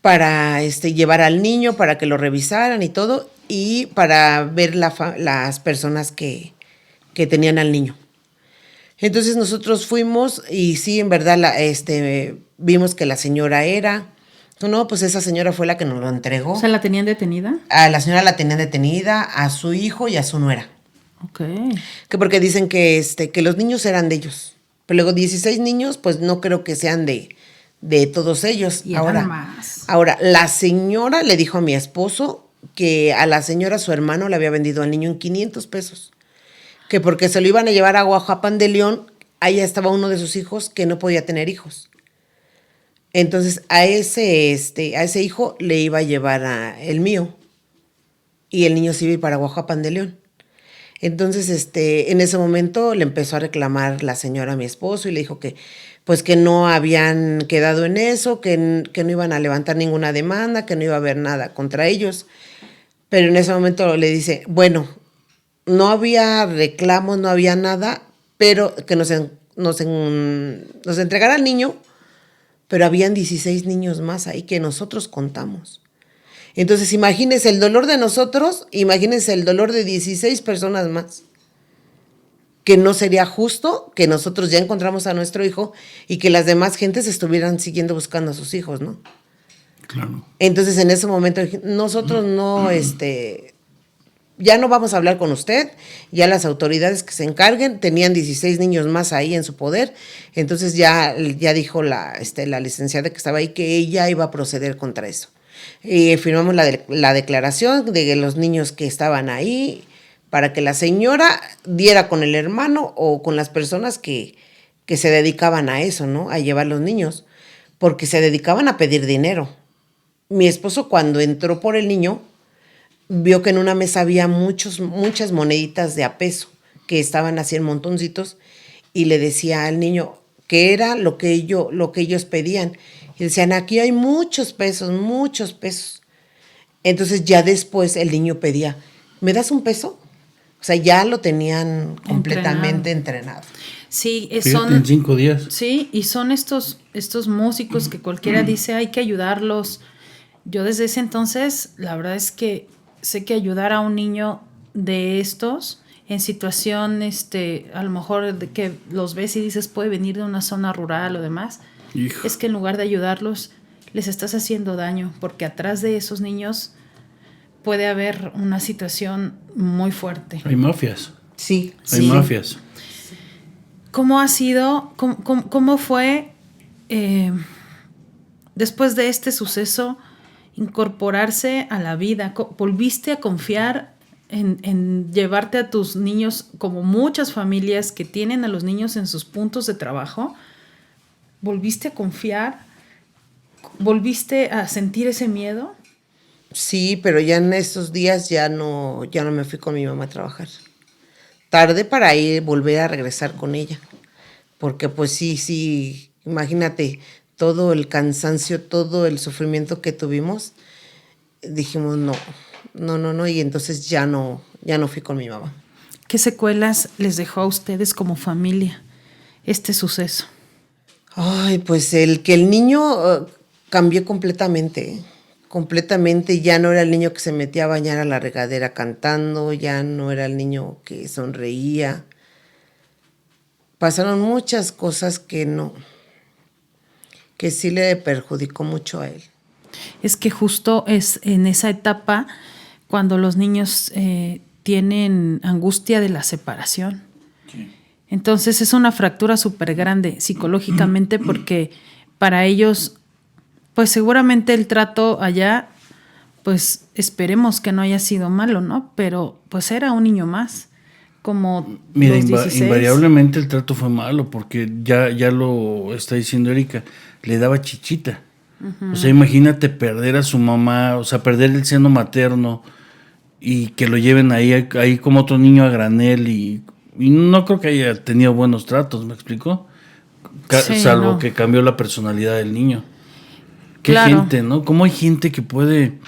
para llevar al niño, para que lo revisaran y todo, y para ver las personas que tenían al niño. Entonces nosotros fuimos y sí, en verdad, vimos que la señora era... No, pues esa señora fue la que nos lo entregó. O sea, ¿la tenían detenida? A la señora la tenían detenida, a su hijo y a su nuera. Ok. Que porque dicen que los niños eran de ellos. Pero luego 16 niños, pues no creo que sean de todos ellos. Y eran más. Ahora, la señora le dijo a mi esposo que a la señora su hermano le había vendido al niño en 500 pesos. Que porque se lo iban a llevar a Oaxapan de León, allá estaba uno de sus hijos que no podía tener hijos. Entonces a ese hijo le iba a llevar el mío y el niño se iba a ir para Oaxapan de León. Entonces en ese momento le empezó a reclamar la señora a mi esposo y le dijo que pues que no habían quedado en eso, que no iban a levantar ninguna demanda, que no iba a haber nada contra ellos. Pero en ese momento le dice, bueno, no había reclamos, no había nada, pero que nos entregara al niño. Pero habían 16 niños más ahí que nosotros contamos. Entonces, imagínense el dolor de nosotros, imagínense el dolor de 16 personas más. Que no sería justo que nosotros ya encontramos a nuestro hijo y que las demás gentes estuvieran siguiendo buscando a sus hijos, ¿no? Claro. Entonces, en ese momento, nosotros no ya no vamos a hablar con usted, ya las autoridades que se encarguen, tenían 16 niños más ahí en su poder, entonces ya dijo la licenciada que estaba ahí que ella iba a proceder contra eso. Y firmamos la declaración de los niños que estaban ahí para que la señora diera con el hermano o con las personas que se dedicaban a eso, ¿no? A llevar los niños, porque se dedicaban a pedir dinero. Mi esposo cuando entró por el niño, vio que en una mesa había muchas moneditas de a peso que estaban así en montoncitos y le decía al niño que era lo que ellos pedían. Y decían, aquí hay muchos pesos. Entonces ya después el niño pedía, ¿me das un peso? O sea, ya lo tenían completamente entrenado. Sí, Fíjate, en 5 días. Sí, y son estos músicos que cualquiera dice hay que ayudarlos. Yo desde ese entonces, la verdad es que sé que ayudar a un niño de estos en situación, a lo mejor de que los ves y dices puede venir de una zona rural o demás, Hijo. es que en lugar de ayudarlos, les estás haciendo daño, porque atrás de esos niños puede haber una situación muy fuerte. Hay mafias. Sí. Hay mafias. ¿Cómo ha sido, cómo fue después de este suceso incorporarse a la vida? ¿Volviste a confiar en llevarte a tus niños, como muchas familias que tienen a los niños en sus puntos de trabajo? ¿Volviste a confiar? ¿Volviste a sentir ese miedo? Sí, pero ya en estos días ya no me fui con mi mamá a trabajar. Tardé para volver a regresar con ella, porque pues sí, imagínate, todo el cansancio, todo el sufrimiento que tuvimos, dijimos no, y entonces ya no fui con mi mamá. ¿Qué secuelas les dejó a ustedes como familia este suceso? Ay, pues el niño cambió completamente, ya no era el niño que se metía a bañar a la regadera cantando, ya no era el niño que sonreía. Pasaron muchas cosas que sí le perjudicó mucho a él. Es que justo es en esa etapa cuando los niños tienen angustia de la separación. Sí. Entonces es una fractura súper grande psicológicamente porque para ellos, pues seguramente el trato allá, pues esperemos que no haya sido malo, ¿no? Pero pues era un niño más, como mira, los 16. Invariablemente el trato fue malo porque ya lo está diciendo Erika, le daba chichita. Uh-huh. O sea, imagínate perder a su mamá, o sea, perder el seno materno y que lo lleven ahí como otro niño a granel y no creo que haya tenido buenos tratos, ¿me explico? Sí, salvo que cambió la personalidad del niño. Qué claro. Gente, ¿no? ¿Cómo hay gente que puede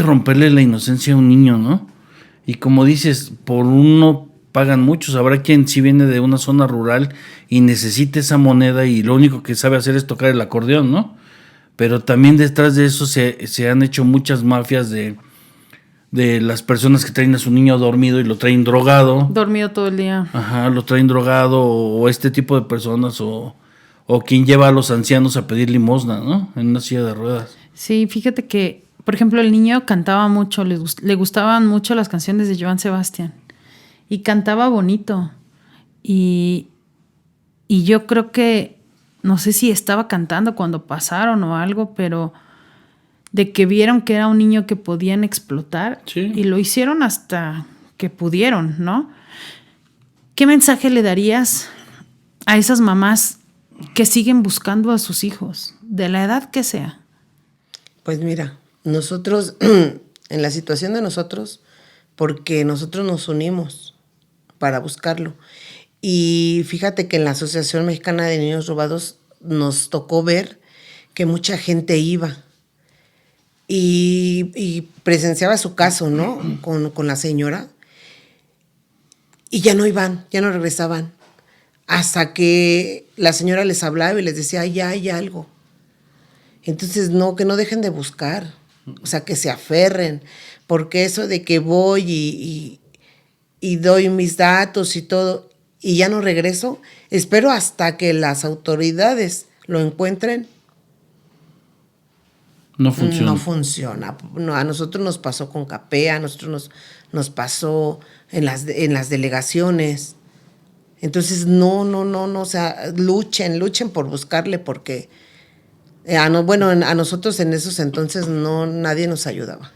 romperle la inocencia a un niño, ¿no? Y como dices, por uno pagan muchos. Habrá quien sí viene de una zona rural y necesita esa moneda y lo único que sabe hacer es tocar el acordeón, ¿no? Pero también detrás de eso se han hecho muchas mafias de las personas que traen a su niño dormido y lo traen drogado. Dormido todo el día. Ajá, lo traen drogado o este tipo de personas o quien lleva a los ancianos a pedir limosna, ¿no? En una silla de ruedas. Sí, fíjate que, por ejemplo, el niño cantaba mucho, le gustaban mucho las canciones de Joan Sebastián y cantaba bonito. Y yo creo que, no sé si estaba cantando cuando pasaron o algo, pero de que vieron que era un niño que podían explotar, sí. Y lo hicieron hasta que pudieron, ¿no? ¿Qué mensaje le darías a esas mamás que siguen buscando a sus hijos, de la edad que sea? Pues mira, nosotros, en la situación de nosotros, porque nosotros nos unimos para buscarlo. Y fíjate que en la Asociación Mexicana de Niños Robados nos tocó ver que mucha gente iba y presenciaba su caso, ¿no? Con la señora. Y ya no iban, ya no regresaban. Hasta que la señora les hablaba y les decía, ya hay algo. Entonces, que no dejen de buscar. O sea, que se aferren. Porque eso de que voy y doy mis datos y todo, y ya no regreso, espero hasta que las autoridades lo encuentren. No funciona. No funciona. No, a nosotros nos pasó con CAPEA, a nosotros nos pasó en las delegaciones. Entonces, no, o sea, luchen por buscarle, porque a nosotros en esos entonces nadie nos ayudaba.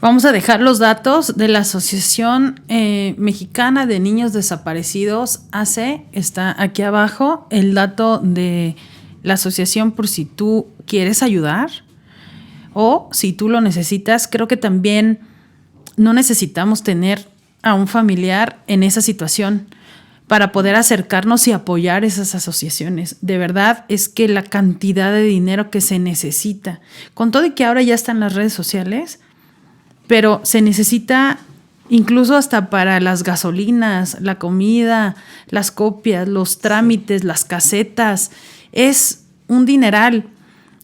Vamos a dejar los datos de la Asociación Mexicana de Niños Desaparecidos, ACE, está aquí abajo, el dato de la asociación por si tú quieres ayudar o si tú lo necesitas. Creo que también no necesitamos tener a un familiar en esa situación para poder acercarnos y apoyar esas asociaciones. De verdad es que la cantidad de dinero que se necesita, con todo y que ahora ya están las redes sociales, pero se necesita incluso hasta para las gasolinas, la comida, las copias, los trámites, las casetas. Es un dineral.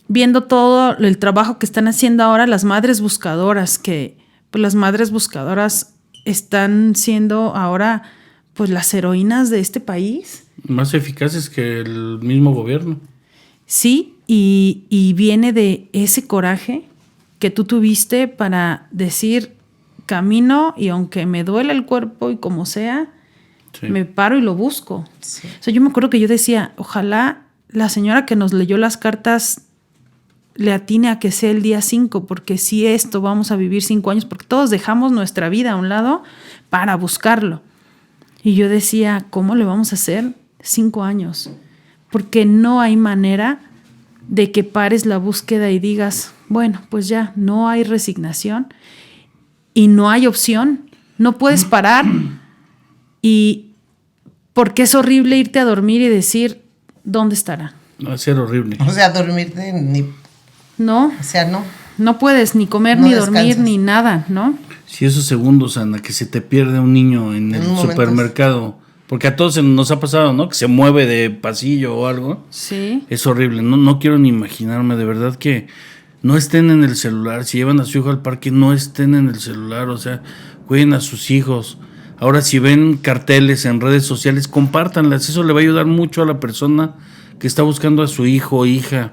Viendo todo el trabajo que están haciendo ahora las madres buscadoras, que pues las madres buscadoras están siendo ahora pues las heroínas de este país. Más eficaces que el mismo gobierno. Sí, y viene de ese coraje que tú tuviste para decir, camino y aunque me duele el cuerpo y como sea, Sí. me paro y lo busco. Sí. O sea, yo me acuerdo que yo decía, ojalá la señora que nos leyó las cartas le atine a que sea el día 5, porque si esto vamos a vivir 5 años, porque todos dejamos nuestra vida a un lado para buscarlo. Y yo decía, ¿cómo le vamos a hacer 5 años? Porque no hay manera de que pares la búsqueda y digas, bueno, pues ya, no hay resignación y no hay opción, no puedes parar. Y porque es horrible irte a dormir y decir, ¿dónde estará? Va a ser horrible. O sea, dormirte No, o sea, no. no puedes ni comer, No ni dormir, descansas. ni nada, ¿no? Si esos segundos, Ana, que se te pierde un niño en el un momento. supermercado, porque a todos nos ha pasado, ¿no? Que se mueve de pasillo o algo. Sí. Es horrible. No quiero ni imaginarme, de verdad, que no estén en el celular. Si llevan a su hijo al parque, no estén en el celular. O sea, cuiden a sus hijos. Ahora, si ven carteles en redes sociales, compártanlas. Eso le va a ayudar mucho a la persona que está buscando a su hijo o hija.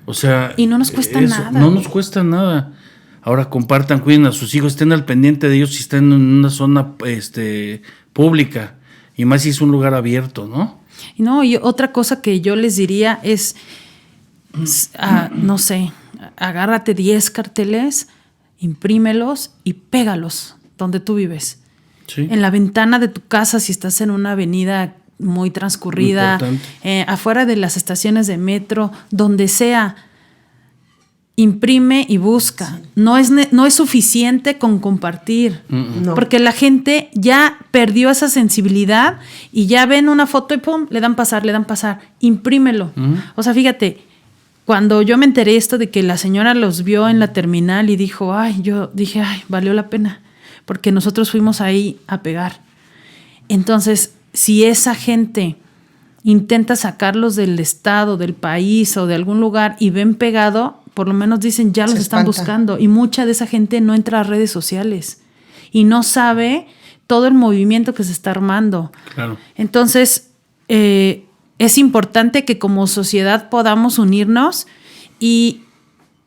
O sea, Y no nos cuesta nada. No nos cuesta nada. Ahora compartan, cuiden a sus hijos, estén al pendiente de ellos si están en una zona pública. Y más si es un lugar abierto, ¿no? No, y otra cosa que yo les diría es, no sé, agárrate 10 carteles, imprímelos y pégalos donde tú vives. Sí. En la ventana de tu casa, si estás en una avenida muy transcurrida, afuera de las estaciones de metro, donde sea, imprime y busca. Sí. No es suficiente con compartir, No. porque la gente ya perdió esa sensibilidad y ya ven una foto y pum, le dan pasar. Imprímelo. O sea, fíjate, cuando yo me enteré esto de que la señora los vio en la terminal y dijo, yo dije, valió la pena, porque nosotros fuimos ahí a pegar. Entonces, si esa gente intenta sacarlos del estado, del país o de algún lugar y ven pegado, por lo menos dicen, ya los están buscando. Y mucha de esa gente no entra a redes sociales y no sabe todo el movimiento que se está armando. Claro. Entonces, es importante que como sociedad podamos unirnos y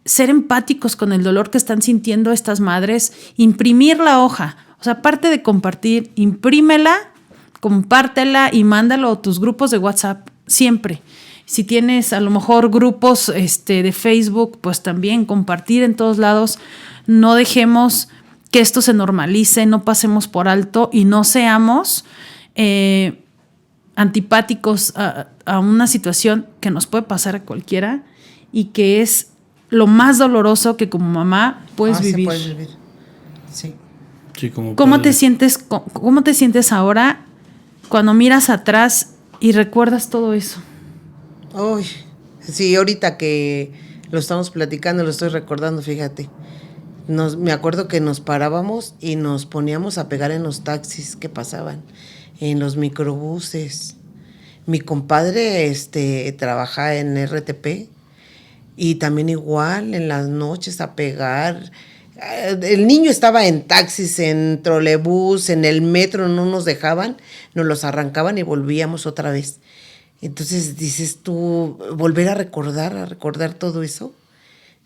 ser empáticos con el dolor que están sintiendo estas madres, imprimir la hoja. O sea, aparte de compartir, imprímela, compártela y mándalo a tus grupos de WhatsApp siempre. Si tienes a lo mejor grupos de Facebook, pues también compartir en todos lados. No dejemos que esto se normalice, no pasemos por alto y no seamos antipáticos a una situación que nos puede pasar a cualquiera y que es lo más doloroso que como mamá puedes vivir. Se puede vivir. Sí. Sí, como ¿Cómo padre. te sientes ahora cuando miras atrás y recuerdas todo eso? Uy, sí, ahorita que lo estamos platicando, lo estoy recordando, fíjate. Me acuerdo que nos parábamos y nos poníamos a pegar en los taxis que pasaban, en los microbuses. Mi compadre trabaja en RTP y también igual en las noches a pegar. El niño estaba en taxis, en trolebús, en el metro, no nos dejaban, nos los arrancaban y volvíamos otra vez. Entonces dices tú, volver a recordar todo eso,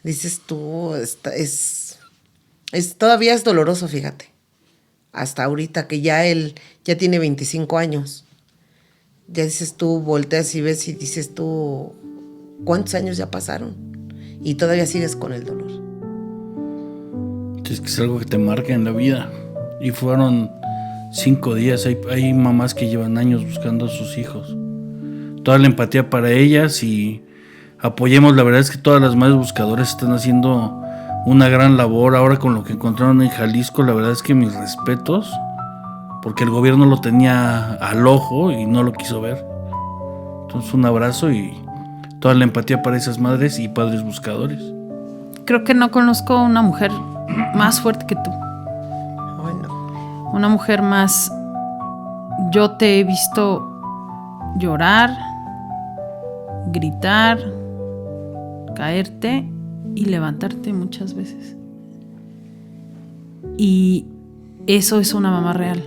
dices tú, todavía es doloroso, fíjate. Hasta ahorita que ya él ya tiene 25 años. Ya dices tú, volteas y ves y dices tú, ¿cuántos años ya pasaron? Y todavía sigues con el dolor. Es que es algo que te marca en la vida. Y fueron 5 días. Hay mamás que llevan años buscando a sus hijos. Toda la empatía para ellas y apoyemos. La verdad es que todas las madres buscadoras están haciendo una gran labor. Ahora con lo que encontraron en Jalisco, la verdad es que mis respetos, porque el gobierno lo tenía al ojo y no lo quiso ver. Entonces un abrazo y toda la empatía para esas madres y padres buscadores. Creo que no conozco una mujer más fuerte que tú. Bueno. Una mujer más... Yo te he visto llorar, gritar, caerte y levantarte muchas veces. Y eso es una mamá real.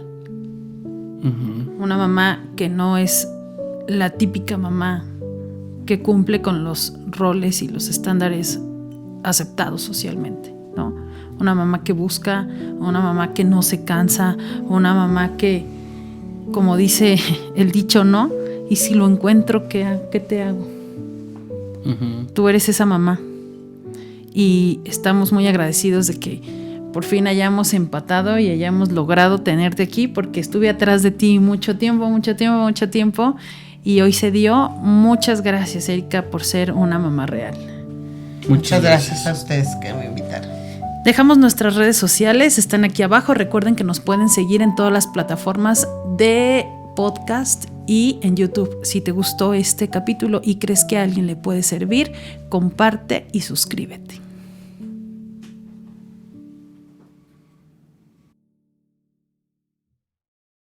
Uh-huh. Una mamá que no es la típica mamá que cumple con los roles y los estándares aceptados socialmente, ¿no? Una mamá que busca, una mamá que no se cansa, una mamá que, como dice el dicho, ¿no? Y si lo encuentro, ¿qué te hago? Uh-huh. Tú eres esa mamá. Y estamos muy agradecidos de que por fin hayamos empatado y hayamos logrado tenerte aquí, porque estuve atrás de ti mucho tiempo, y hoy se dio. Muchas gracias, Erika, por ser una mamá real. Muchas gracias a ustedes que me invitaron. Dejamos nuestras redes sociales, están aquí abajo. Recuerden que nos pueden seguir en todas las plataformas de podcast y en YouTube. Si te gustó este capítulo y crees que a alguien le puede servir, comparte y suscríbete.